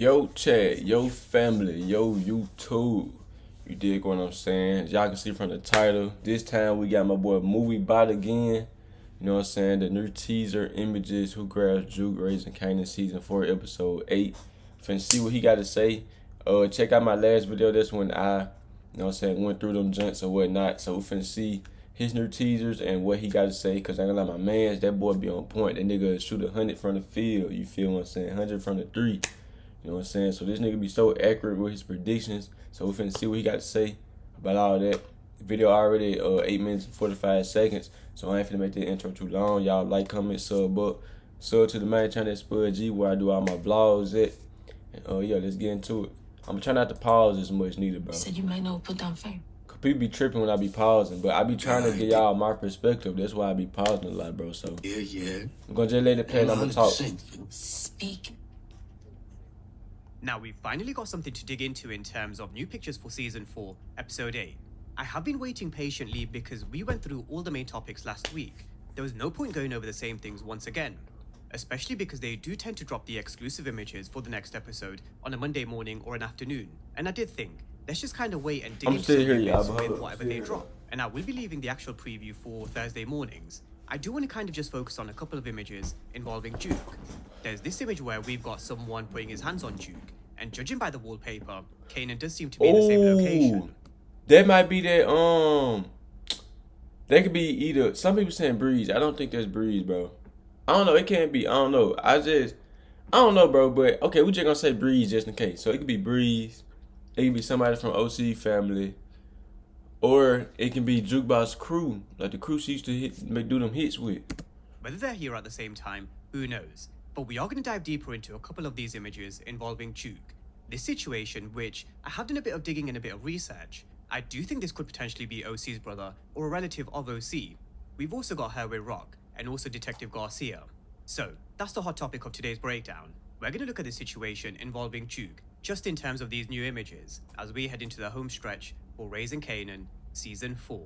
Yo chat, yo family, yo YouTube. You dig what I'm saying? Y'all can see from the title. This time we got my boy Movie Bot again. You know what I'm saying? The new teaser images. Who grabs Juke raising Kanan season 4 episode 8. Finna see what he got to say. Check out my last video. That's when I, you know what I'm saying, went through them junks or whatnot. So we finna see his new teasers and what he got to say. Cause I ain't gonna lie, my mans, that boy be on point. That nigga shoot 100 from the field. You feel what I'm saying? 100 from the 3. You know what I'm saying? So this nigga be so accurate with his predictions. So we finna see what he got to say about all that. The video already 8 minutes and 45 seconds. So I ain't finna make the intro too long. Y'all like, comment, sub up. Sub to the main channel, Spud G, where I do all my vlogs at. And yeah, let's get into it. I'm trying not to pause as much neither, bro. You said you might know put down fame. People be tripping when I be pausing, but I be trying to get y'all my perspective. That's why I be pausing a lot, bro. So Yeah. I'm gonna just let it play and I'm gonna talk. Speak. Now we've finally got something to dig into in terms of new pictures for Season 4, Episode 8. I have been waiting patiently because we went through all the main topics last week. There was no point going over the same things once again, especially because they do tend to drop the exclusive images for the next episode on a Monday morning or an afternoon. And I did think, let's just kind of wait and dig into some bits with whatever they drop. And I will be leaving the actual preview for Thursday mornings. I do want to kind of just focus on a couple of images involving Juke. There's this image where we've got someone putting his hands on Juke, and judging by the wallpaper, Kanan does seem to be in the same location. That might be that, that could be either, some people saying Breeze. I don't think that's Breeze, bro. I don't know, it can't be, I don't know. I don't know, bro, but okay, we just gonna say Breeze just in case. So it could be Breeze, it could be somebody from OC family, or it can be Jukebox crew, like the crew she used to do them hits with. Whether they're here at the same time, who knows? But we are going to dive deeper into a couple of these images involving Juke. This situation, which I have done a bit of digging and a bit of research, I do think this could potentially be OC's brother or a relative of OC. We've also got her with Rock and also Detective Garcia. So that's the hot topic of today's breakdown. We're going to look at the situation involving Juke just in terms of these new images as we head into the home stretch for Raising Kanan Season 4.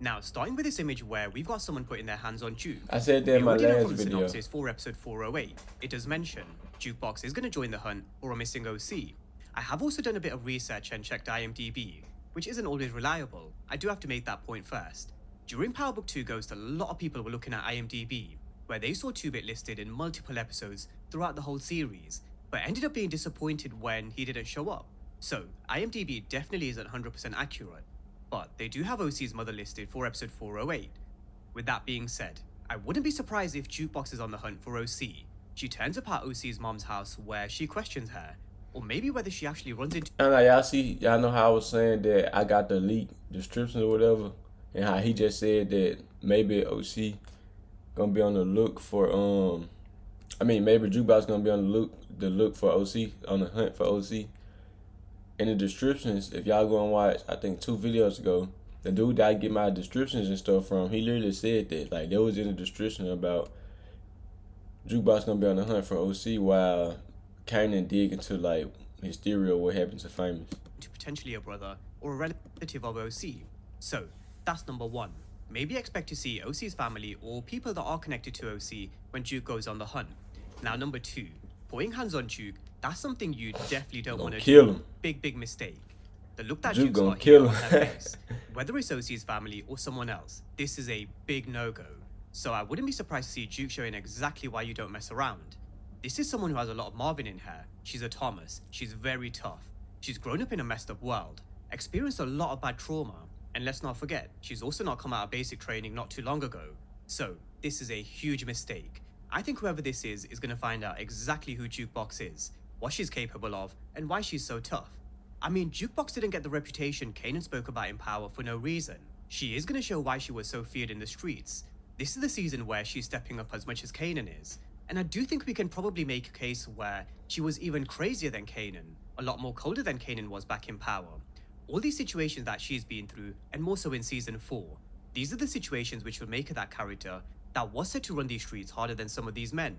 Now, starting with this image where we've got someone putting their hands on Juke. I said that in my last from the video. synopsis for episode 408, it does mention Jukebox is going to join the hunt for a missing OC. I have also done a bit of research and checked IMDb, which isn't always reliable. I do have to make that point first. During Power Book 2 Ghost, a lot of people were looking at IMDb, where they saw 2-Bit listed in multiple episodes throughout the whole series, but ended up being disappointed when he didn't show up. So, IMDb definitely isn't 100% accurate. But they do have OC's mother listed for episode 408. With that being said, I wouldn't be surprised if Jukebox is on the hunt for OC. She turns up at OC's mom's house where she questions her, or maybe whether she actually runs into... And like y'all know how I was saying that I got the leak description or whatever, and how he just said that maybe OC gonna be on the look for maybe Jukebox gonna be on the look for OC, on the hunt for OC. In the descriptions, if y'all go and watch, I think 2 videos ago, the dude that I get my descriptions and stuff from, he literally said that. Like, there was in the description about Jukebox gonna be on the hunt for OC while Kanan dig into, like, his theory of what happened to Famous. To potentially a brother or a relative of OC. So, that's number 1. Maybe expect to see OC's family or people that are connected to OC when Juke goes on the hunt. Now, number 2, putting hands on Juke, that's something you definitely don't want to kill do. Him. Big mistake. The look that Juke Juke's gonna got kill here him. on her face, whether it's OC's family or someone else, this is a big no-go. So I wouldn't be surprised to see Juke showing exactly why you don't mess around. This is someone who has a lot of Marvin in her. She's a Thomas. She's very tough. She's grown up in a messed up world, experienced a lot of bad trauma, and let's not forget, she's also not come out of basic training not too long ago. So this is a huge mistake. I think whoever this is going to find out exactly who Jukebox is, what she's capable of, and why she's so tough. I mean, Jukebox didn't get the reputation Kanan spoke about in Power for no reason. She is going to show why she was so feared in the streets. This is the season where she's stepping up as much as Kanan is. And I do think we can probably make a case where she was even crazier than Kanan, a lot more colder than Kanan was back in Power. All these situations that she's been through, and more so in Season 4, these are the situations which will make her that character that was said to run these streets harder than some of these men.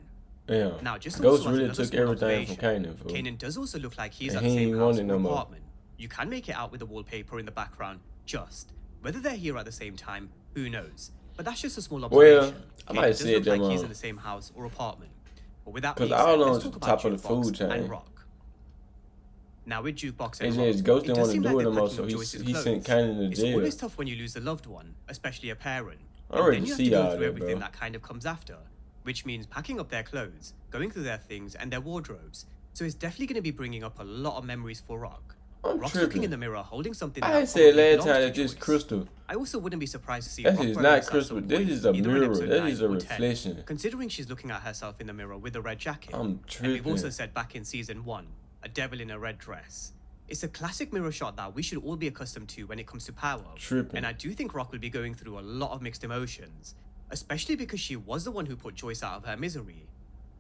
Yeah. Now, just Ghost also really took everything from Kanan. Kanan does also look like he's And at the he same ain't house want it or no more. apartment. You can make it out with the wallpaper in the background, just. Whether they're here at the same time, who knows? But that's just a small observation. Well, I might Kanan say does look them like he's in the same house or apartment. But with that Because being all said, on let's the talk about top of the Jukebox food chain. and Rock. Now with Jukebox and AJ Rock, is Ghost it didn't does want to seem like do it they're no more, packing so up he Joyce's sent clothes. Kanan to It's jail. always tough when you lose a loved one, especially a parent. I'm And ready then to you have see to go all through that, everything bro. that kind of comes after, which means packing up their clothes, going through their things and their wardrobes. So it's definitely going to be bringing up a lot of memories for Rock. I'm Rock's tripping. looking in the mirror, holding something I that had said probably last belongs time to that this Joyce. crystal. I also wouldn't be surprised to see That Rock is wearing not this at crystal. some This point, is a either in mirror. episode That 9 is a or 10, reflection. considering she's looking at herself in the mirror with a red jacket. I'm And we've tripping. also said back in season 1, a devil in a red dress. It's a classic mirror shot that we should all be accustomed to when it comes to power. Tripping. And I do think Rock will be going through a lot of mixed emotions, especially because she was the one who put Joyce out of her misery.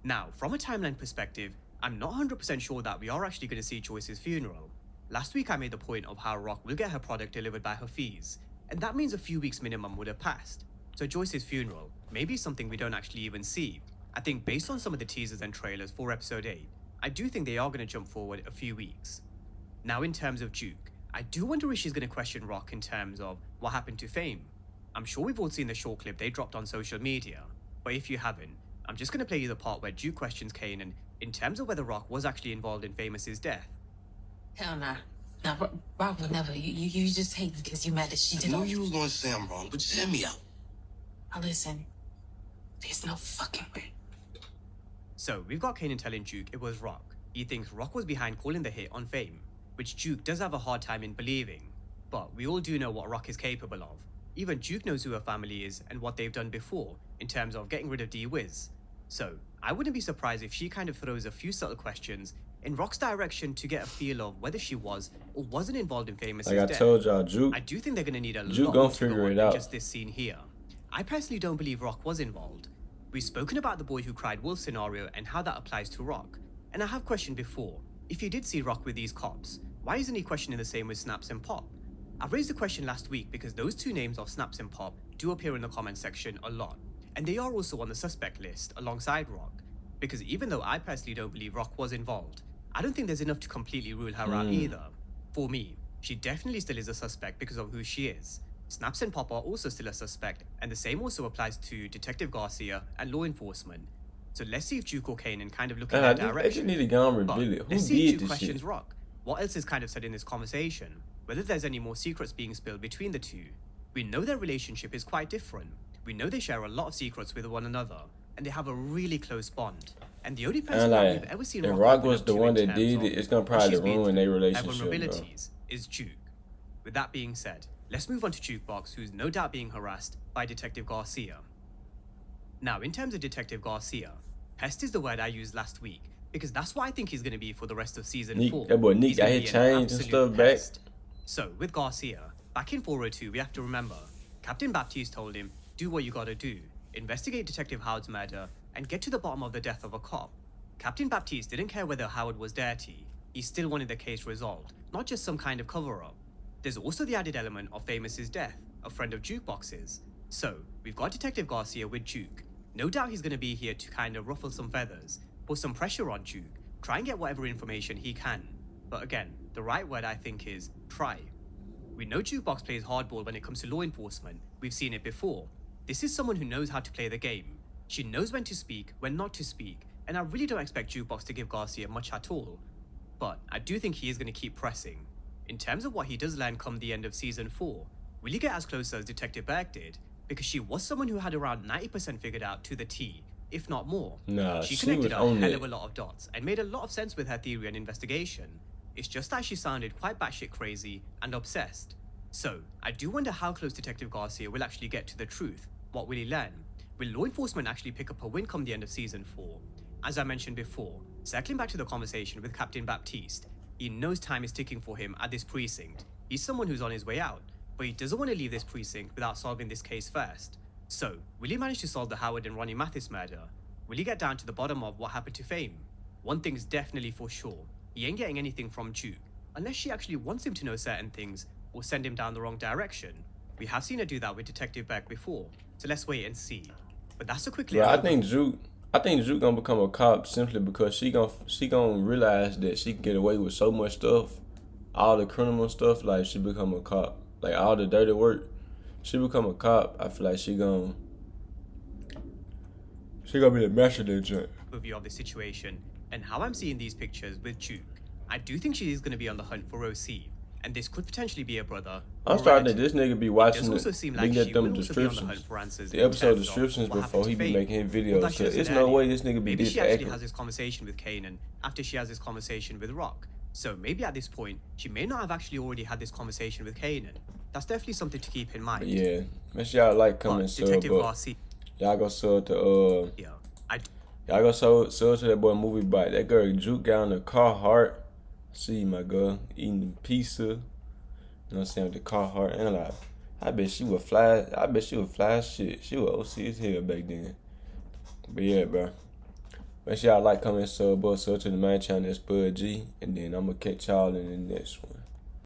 Now, from a timeline perspective, I'm not 100% sure that we are actually going to see Joyce's funeral. Last week I made the point of how Rock will get her product delivered by her fees, and that means a few weeks minimum would have passed. So Joyce's funeral may be something we don't actually even see. I think based on some of the teasers and trailers for episode 8, I do think they are going to jump forward a few weeks. Now in terms of Juke, I do wonder if she's going to question Rock in terms of what happened to Fame. I'm sure we've all seen the short clip they dropped on social media, but if you haven't, I'm just going to play you the part where Juke questions Kanan in terms of whether Rock was actually involved in Famous's death. Hell nah. Nah, Rock would never. You just hate because you mad that she I did knew all. you was going to say I'm wrong, but just hear me out. Now listen, there's no fucking way. So we've got Kanan telling Juke it was Rock. He thinks Rock was behind calling the hit on Fame, which Juke does have a hard time in believing. But we all do know what Rock is capable of. Even Juke knows who her family is and what they've done before in terms of getting rid of D-Wiz. So I wouldn't be surprised if she kind of throws a few subtle questions in Rock's direction to get a feel of whether she was or wasn't involved in Famous's Like I death. told y'all, Juke. I do think they're going to need a Juke lot gonna more to figure go on it than out. just this scene here. I personally don't believe Rock was involved. We've spoken about the boy who cried wolf scenario and how that applies to Rock. And I have questioned before, if you did see Rock with these cops, why isn't he questioning the same with Snaps and Pop? I raised the question last week because those two names of Snaps and Pop do appear in the comment section a lot. And they are also on the suspect list alongside Rock. Because even though I personally don't believe Rock was involved, I don't think there's enough to completely rule her out either. For me, she definitely still is a suspect because of who she is. Snaps and Pop are also still a suspect, and the same also applies to Detective Garcia and law enforcement. So let's see if Juke or Kanan kind of look in that They just direction. need to go and But reveal it. Who let's see if did Juke this questions shit? Rock. What else is kind of said in this conversation? Whether there's any more secrets being spilled between the two. We know their relationship is quite different. We know they share a lot of secrets with one another, and they have a really close bond. And the only person And that like, we've ever seen if Rock Rock open was up the to one in that terms did of it, it's gonna what probably she's been ruin through, their her relationship, bro. vulnerabilities, is Juke. With that being said, let's move on to Jukebox, who's no doubt being harassed by Detective Garcia. Now, in terms of Detective Garcia, pest is the word I used last week, because that's what I think he's going to be for the rest of season Nick, 4. that boy Nick He's got gonna his be an change and absolute stuff back. pest. So, with Garcia, back in 402, we have to remember, Captain Baptiste told him, do what you gotta do, investigate Detective Howard's murder, and get to the bottom of the death of a cop. Captain Baptiste didn't care whether Howard was dirty, he still wanted the case resolved, not just some kind of cover-up. There's also the added element of Famous's death, a friend of Jukebox's. So, we've got Detective Garcia with Juke. No doubt he's gonna be here to kind of ruffle some feathers, put some pressure on Juke, try and get whatever information he can. But again, the right word I think is try. We know Jukebox plays hardball when it comes to law enforcement. We've seen it before. This is someone who knows how to play the game. She knows when to speak, when not to speak, and I really don't expect Jukebox to give Garcia much at all. But I do think he is going to keep pressing. In terms of what he does learn come the end of season 4, will he get as close as Detective Burke did? Because she was someone who had around 90% figured out to the T, if not more. Nah, She she connected was a on hell it. of a lot of dots and made a lot of sense with her theory and investigation. It's just that she sounded quite batshit crazy and obsessed. So, I do wonder how close Detective Garcia will actually get to the truth. What will he learn? Will law enforcement actually pick up a win come the end of season 4? As I mentioned before, circling back to the conversation with Captain Baptiste, he knows time is ticking for him at this precinct. He's someone who's on his way out, but he doesn't want to leave this precinct without solving this case first. So, will he manage to solve the Howard and Ronnie Mathis murder? Will he get down to the bottom of what happened to Fame? One thing's definitely for sure, he ain't getting anything from Juke, unless she actually wants him to know certain things or send him down the wrong direction. We have seen her do that with Detective Beck before, so let's wait and see. But that's a quick Bro, little I think Juke gonna become a cop simply because she gonna realize that she can get away with so much stuff, all the criminal stuff. Like she become a cop, like all the dirty work. She become a cop. I feel like she gonna be the master of that joint. overview of the situation and how I'm seeing these pictures with Juke, I do think she is going to be on the hunt for OC, and this could potentially be a brother. I'm starting to this nigga be watching It does also seem like she will also be on the hunt for answers. the episode descriptions before he be making his videos. Cause it's no way this nigga be maybe this she actually accurate. has this conversation with Kanan after she has this conversation with Rock. So maybe at this point, she may not have actually already had this conversation with Kanan. That's definitely something to keep in mind. But yeah, make sure y'all like, comment, sub Detective up. Garcia, Y'all go sub to I y'all go sub to that boy Movie Bite. That girl Juke got on the Carhartt. See my girl eating pizza. You know what I'm saying, with the Carhartt, and like, I bet she would fly. I bet she would fly as shit. She was OC as hell back then. But yeah, bro. Make sure y'all like, comment, sub to the main channel, Spud G, and then I'm gonna catch y'all in the next one.